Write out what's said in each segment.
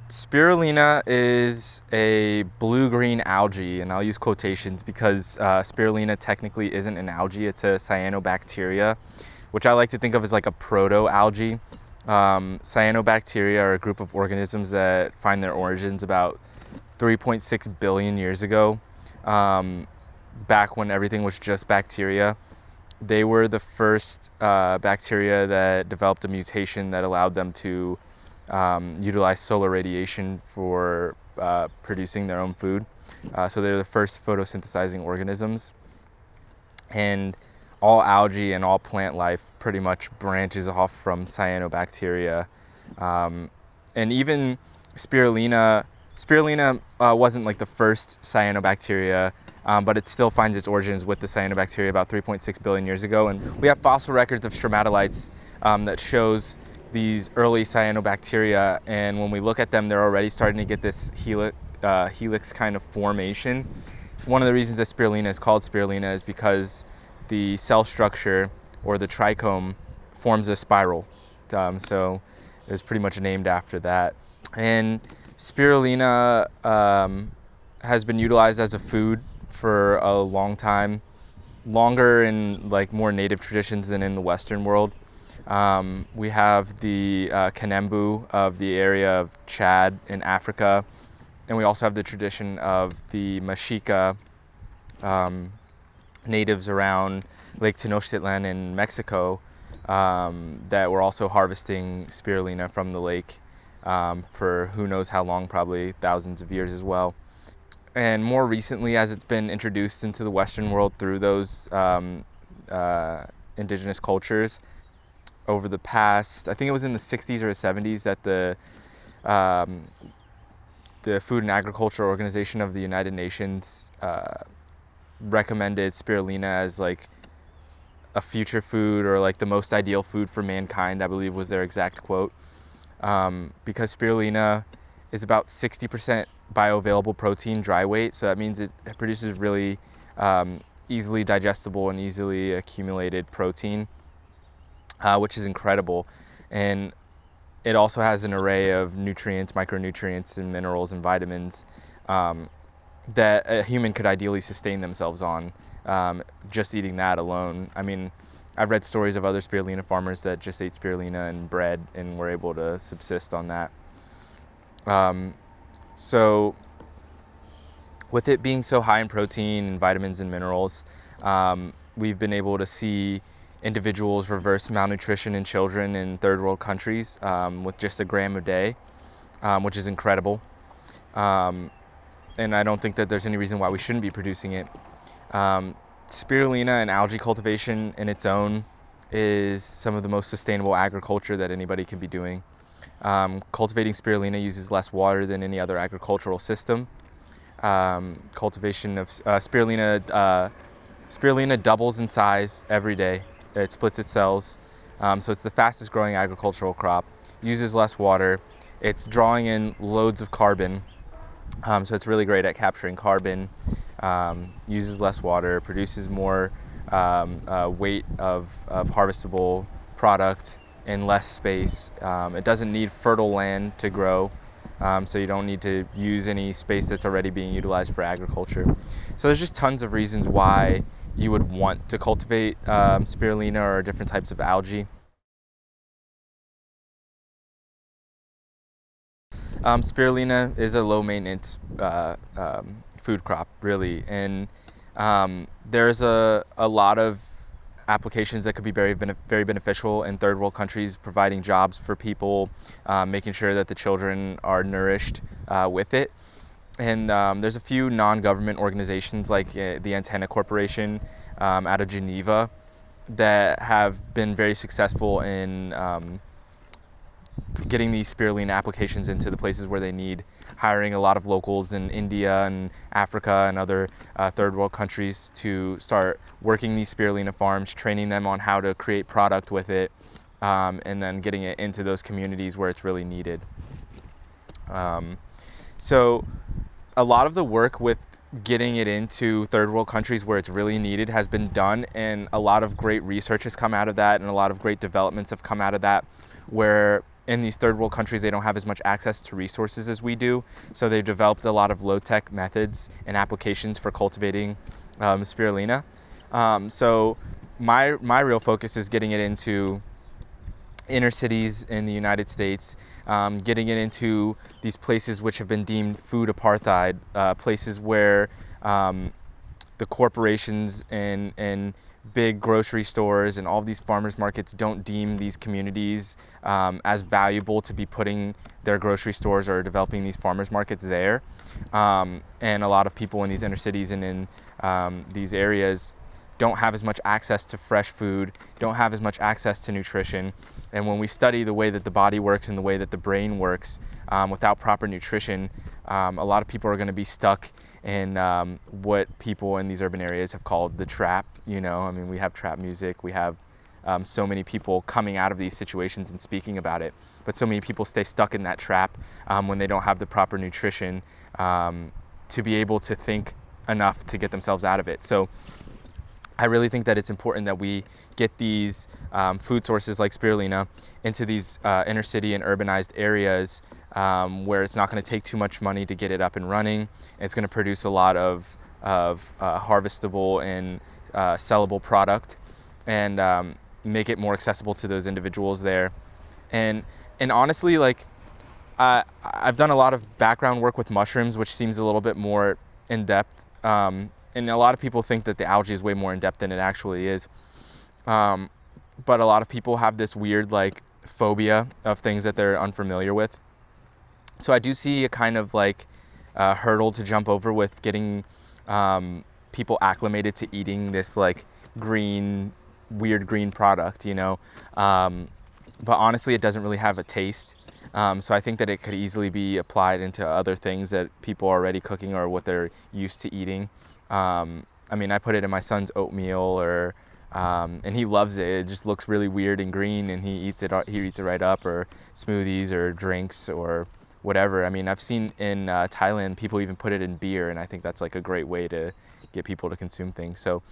Spirulina is a blue-green algae, and I'll use quotations because spirulina technically isn't an algae, it's a cyanobacteria, which I like to think of as like a proto-algae. Cyanobacteria are a group of organisms that find their origins about 3.6 billion years ago, back when everything was just bacteria. They were the first bacteria that developed a mutation that allowed them to utilize solar radiation for producing their own food. So they're the first photosynthesizing organisms. And all algae and all plant life pretty much branches off from cyanobacteria. And even spirulina wasn't like the first cyanobacteria, but it still finds its origins with the cyanobacteria about 3.6 billion years ago. And we have fossil records of stromatolites that shows these early cyanobacteria, and when we look at them, they're already starting to get this helix kind of formation. One of the reasons that spirulina is called spirulina is because the cell structure, or the trichome, forms a spiral. So it was pretty much named after that. And spirulina has been utilized as a food for a long time, longer in like more native traditions than in the Western world. We have the Kanembu of the area of Chad in Africa, and we also have the tradition of the Mexica natives around Lake Tenochtitlan in Mexico that were also harvesting spirulina from the lake for who knows how long, probably thousands of years as well. And more recently, as it's been introduced into the Western world through those indigenous cultures, over the past, I think it was in the 60s or the 70s, that the Food and Agriculture Organization of the United Nations recommended spirulina as like a future food, or like the most ideal food for mankind, I believe was their exact quote, because spirulina is about 60% bioavailable protein dry weight, so that means it produces really easily digestible and easily accumulated protein, which is incredible. And it also has an array of nutrients, micronutrients, and minerals and vitamins that a human could ideally sustain themselves on, just eating that alone. I mean, I've read stories of other spirulina farmers that just ate spirulina and bread and were able to subsist on that. So with it being so high in protein and vitamins and minerals, we've been able to see individuals reverse malnutrition in children in third world countries with just a gram a day, which is incredible. And I don't think that there's any reason why we shouldn't be producing it. Spirulina and algae cultivation in its own is some of the most sustainable agriculture that anybody can be doing. Cultivating spirulina uses less water than any other agricultural system. Cultivation of spirulina doubles in size every day. It splits its cells, so it's the fastest growing agricultural crop, uses less water, it's drawing in loads of carbon, so it's really great at capturing carbon, uses less water, produces more weight of harvestable product in less space. It doesn't need fertile land to grow, so you don't need to use any space that's already being utilized for agriculture. So there's just tons of reasons why you would want to cultivate spirulina or different types of algae. Spirulina is a low maintenance food crop, really, and there's a lot of applications that could be very beneficial in third world countries, providing jobs for people, making sure that the children are nourished with it. And there's a few non-government organizations like the Antenna Corporation out of Geneva that have been very successful in getting these spirulina applications into the places where they need, hiring a lot of locals in India and Africa and other third world countries to start working these spirulina farms, training them on how to create product with it, and then getting it into those communities where it's really needed. So a lot of the work with getting it into third world countries where it's really needed has been done, and a lot of great research has come out of that, and a lot of great developments have come out of that, where in these third world countries, they don't have as much access to resources as we do. So they've developed a lot of low-tech methods and applications for cultivating spirulina. So my real focus is getting it into inner cities in the United States, getting it into these places which have been deemed food apartheid, places where the corporations and big grocery stores and all of these farmers markets don't deem these communities as valuable to be putting their grocery stores or developing these farmers markets there. And a lot of people in these inner cities and in these areas don't have as much access to fresh food, don't have as much access to nutrition. And when we study the way that the body works and the way that the brain works without proper nutrition, a lot of people are going to be stuck in what people in these urban areas have called the trap. You know, I mean, we have trap music, we have so many people coming out of these situations and speaking about it, but so many people stay stuck in that trap when they don't have the proper nutrition to be able to think enough to get themselves out of it. So I really think that it's important that we get these food sources like spirulina into these inner city and urbanized areas where it's not going to take too much money to get it up and running. It's going to produce a lot of harvestable and sellable product, and make it more accessible to those individuals there. And honestly, like I've done a lot of background work with mushrooms, which seems a little bit more in depth. And a lot of people think that the algae is way more in depth than it actually is. But a lot of people have this weird like phobia of things that they're unfamiliar with. So I do see a kind of like hurdle to jump over with getting people acclimated to eating this like weird green product, you know. But honestly, it doesn't really have a taste. So I think that it could easily be applied into other things that people are already cooking or what they're used to eating. I mean, I put it in my son's oatmeal, and he loves it. It just looks really weird and green, and he eats it right up, or smoothies or drinks or whatever. I mean, I've seen in Thailand people even put it in beer, and I think that's like a great way to get people to consume things. So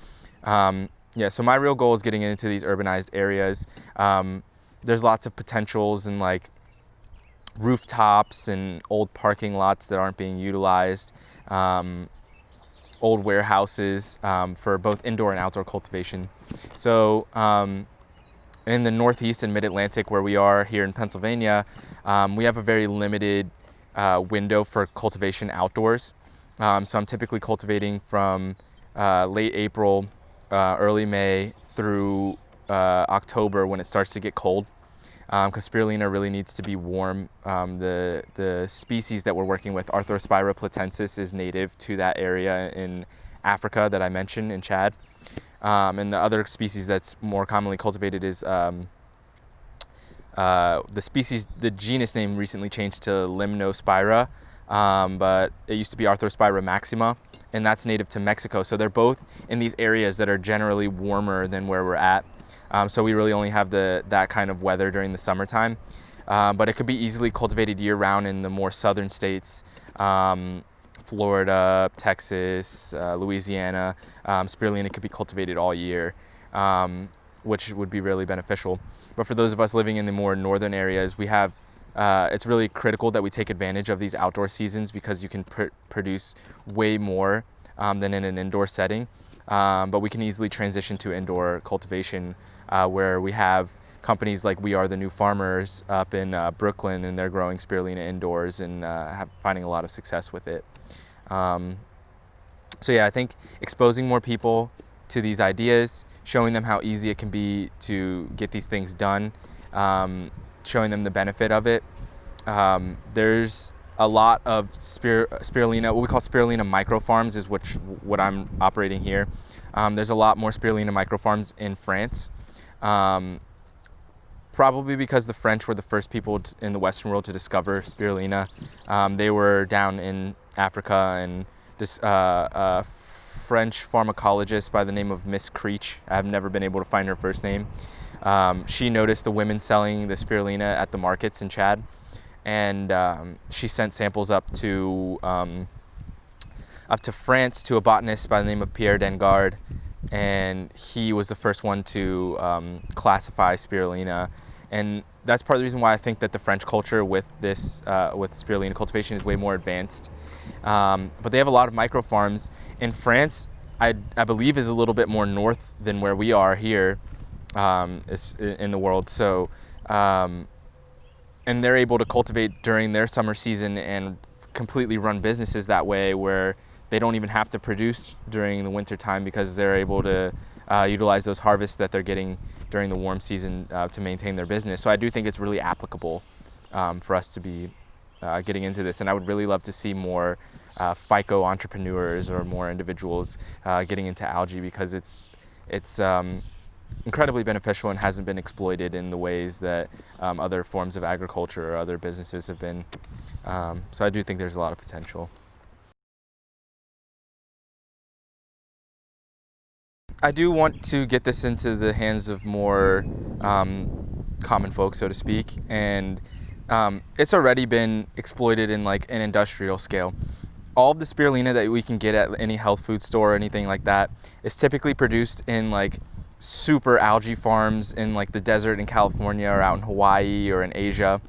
so my real goal is getting into these urbanized areas. There's lots of potentials in like rooftops and old parking lots that aren't being utilized. Old warehouses for both indoor and outdoor cultivation. So in the Northeast and Mid-Atlantic, where we are here in Pennsylvania, we have a very limited window for cultivation outdoors. So I'm typically cultivating from late April, early May through October when it starts to get cold. Because spirulina really needs to be warm. The species that we're working with, Arthrospira platensis, is native to that area in Africa that I mentioned in Chad. And the other species that's more commonly cultivated is the genus name recently changed to Limnospira, but it used to be Arthrospira maxima, and that's native to Mexico. So they're both in these areas that are generally warmer than where we're at. So we really only have that kind of weather during the summertime, but it could be easily cultivated year-round in the more southern states, Florida, Texas, Louisiana. Spirulina could be cultivated all year, which would be really beneficial. But for those of us living in the more northern areas, it's really critical that we take advantage of these outdoor seasons, because you can produce way more than in an indoor setting. But we can easily transition to indoor cultivation, where we have companies like We Are the New Farmers up in Brooklyn, and they're growing spirulina indoors and finding a lot of success with it. So yeah, I think exposing more people to these ideas, showing them how easy it can be to get these things done, showing them the benefit of it. There's a lot of spirulina, what we call spirulina microfarms is what I'm operating here. There's a lot more spirulina microfarms in France, probably because the French were the first people in the Western world to discover spirulina. They were down in Africa, and this French pharmacologist by the name of Miss Creech, I've never been able to find her first name, she noticed the women selling the spirulina at the markets in Chad. And she sent samples up to France to a botanist by the name of Pierre Dengard, and he was the first one to classify spirulina And that's part of the reason why I think that the French culture with this, with spirulina cultivation is way more advanced. But they have a lot of micro farms. In France, I believe is a little bit more north than where we are here in the world. So, and they're able to cultivate during their summer season and completely run businesses that way, where they don't even have to produce during the winter time because they're able to utilize those harvests that they're getting during the warm season to maintain their business. So I do think it's really applicable for us to be getting into this. And I would really love to see more phyco entrepreneurs or more individuals getting into algae, because it's incredibly beneficial and hasn't been exploited in the ways that other forms of agriculture or other businesses have been. So I do think there's a lot of potential. I do want to get this into the hands of more common folk, so to speak, and it's already been exploited in like an industrial scale. All of the spirulina that we can get at any health food store or anything like that is typically produced in like super algae farms in like the desert in California or out in Hawaii or in Asia,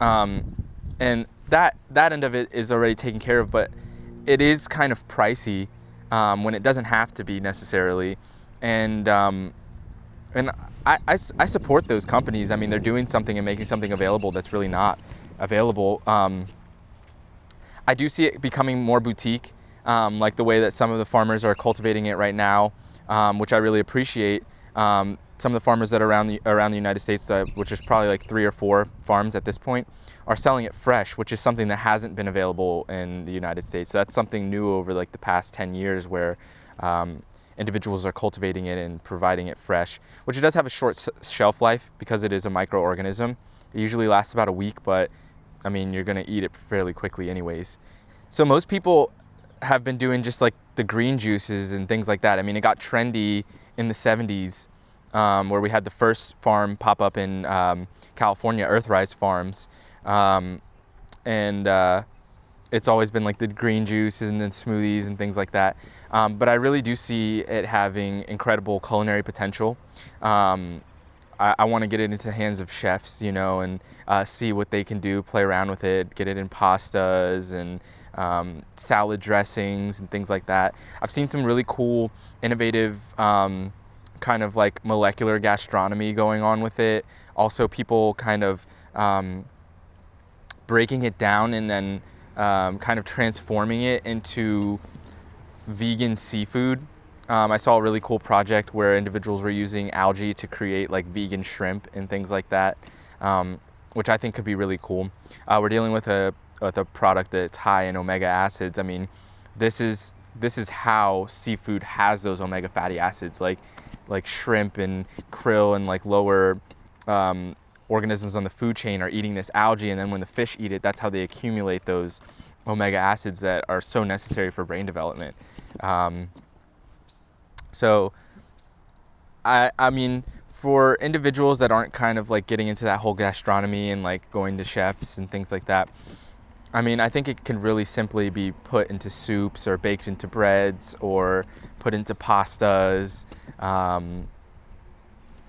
and that end of it is already taken care of, but it is kind of pricey when it doesn't have to be necessarily. And I support those companies. I mean, they're doing something and making something available that's really not available. I do see it becoming more boutique, like the way that some of the farmers are cultivating it right now, which I really appreciate. Some of the farmers that are around the United States, which is probably like 3 or 4 farms at this point, are selling it fresh, which is something that hasn't been available in the United States. So that's something new over like the past 10 years, where individuals are cultivating it and providing it fresh, which it does have a short shelf life because it is a microorganism. It usually lasts about a week, but I mean, you're gonna eat it fairly quickly anyways. So most people have been doing just like the green juices and things like that. I mean, it got trendy in the 70s, where we had the first farm pop up in California, Earthrise Farms. It's always been like the green juices and then smoothies and things like that. But I really do see it having incredible culinary potential. I want to get it into the hands of chefs, you know, and see what they can do, play around with it, get it in pastas and salad dressings and things like that. I've seen some really cool, innovative kind of like molecular gastronomy going on with it. Also, people kind of breaking it down and then kind of transforming it into vegan seafood. I saw a really cool project where individuals were using algae to create like vegan shrimp and things like that, which I think could be really cool. We're dealing with a product that's high in omega acids. I mean, this is how seafood has those omega fatty acids, like shrimp and krill and like lower organisms on the food chain are eating this algae, and then when the fish eat it, that's how they accumulate those omega acids that are so necessary for brain development. So I mean, for individuals that aren't kind of like getting into that whole gastronomy and like going to chefs and things like that, I mean, I think it can really simply be put into soups or baked into breads or put into pastas,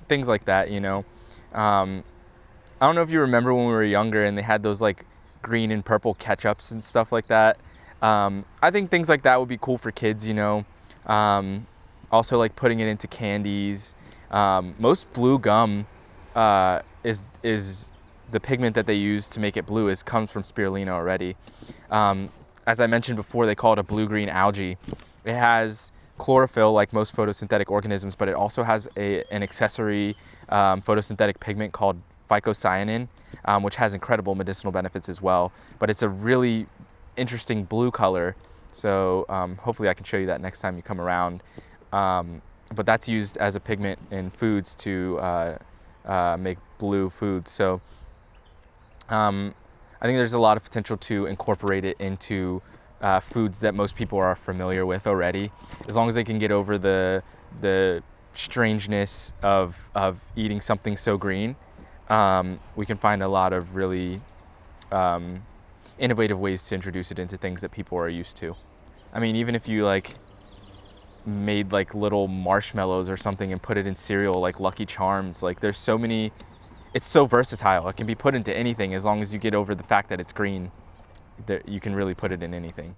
things like that, you know. I don't know if you remember when we were younger and they had those like green and purple ketchups and stuff like that. I think things like that would be cool for kids, you know. Also like putting it into candies. Most blue gum is the pigment that they use to make it blue comes from spirulina already. As I mentioned before, they call it a blue-green algae. It has chlorophyll like most photosynthetic organisms, but it also has an accessory photosynthetic pigment called phycocyanin, which has incredible medicinal benefits as well. But it's a really interesting blue color. So hopefully I can show you that next time you come around. But that's used as a pigment in foods to make blue foods. So I think there's a lot of potential to incorporate it into foods that most people are familiar with already, as long as they can get over the strangeness of eating something so green. We can find a lot of really innovative ways to introduce it into things that people are used to. I mean, even if you like made like little marshmallows or something and put it in cereal like Lucky Charms, like there's so many it's so versatile. It can be put into anything as long as you get over the fact that it's green. That you can really put it in anything.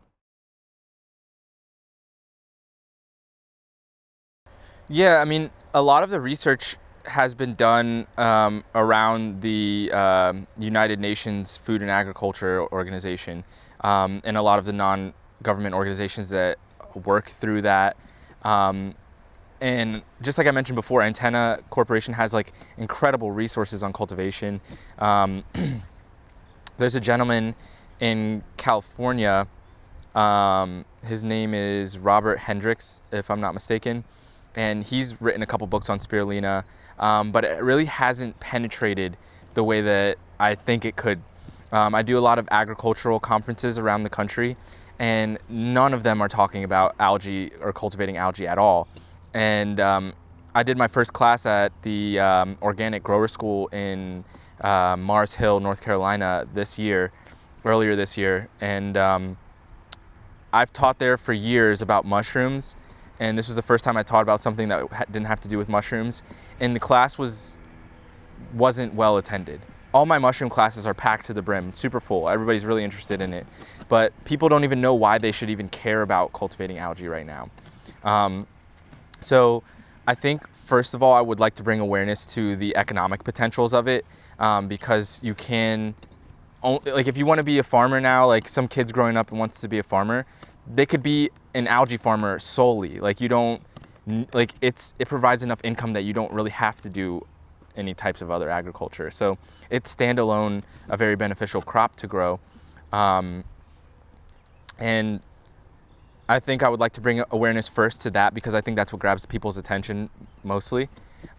Yeah, I mean, a lot of the research has been done around the United Nations Food and Agriculture Organization, and a lot of the non-government organizations that work through that. And just like I mentioned before, Antenna Corporation has like incredible resources on cultivation. There's a gentleman in California. His name is Robert Hendricks, if I'm not mistaken, and he's written a couple books on spirulina, but it really hasn't penetrated the way that I think it could. I do a lot of agricultural conferences around the country, and none of them are talking about algae or cultivating algae at all. And I did my first class at the Organic Grower School in Mars Hill, North Carolina earlier this year, and I've taught there for years about mushrooms, and this was the first time I taught about something that didn't have to do with mushrooms, and the class wasn't well attended. All my mushroom classes are packed to the brim, super full. Everybody's really interested in it, but people don't even know why they should even care about cultivating algae right now. So I think, first of all, I would like to bring awareness to the economic potentials of it, because you can, like, if you want to be a farmer now, like some kids growing up and wants to be a farmer, they could be an algae farmer solely. Like, you don't, like, it provides enough income that you don't really have to do any types of other agriculture. So it's standalone, a very beneficial crop to grow. And I think I would like to bring awareness first to that, because I think that's what grabs people's attention mostly.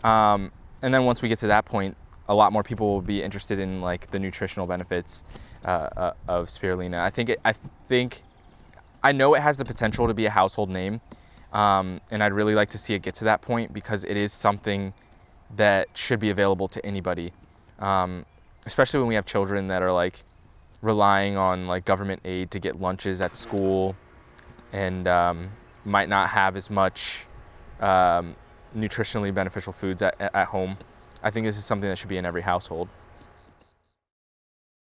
And then once we get to that point, a lot more people will be interested in like the nutritional benefits of spirulina. I know it has the potential to be a household name, and I'd really like to see it get to that point, because it is something that should be available to anybody, especially when we have children that are like relying on like government aid to get lunches at school, and might not have as much nutritionally beneficial foods at home. I think this is something that should be in every household.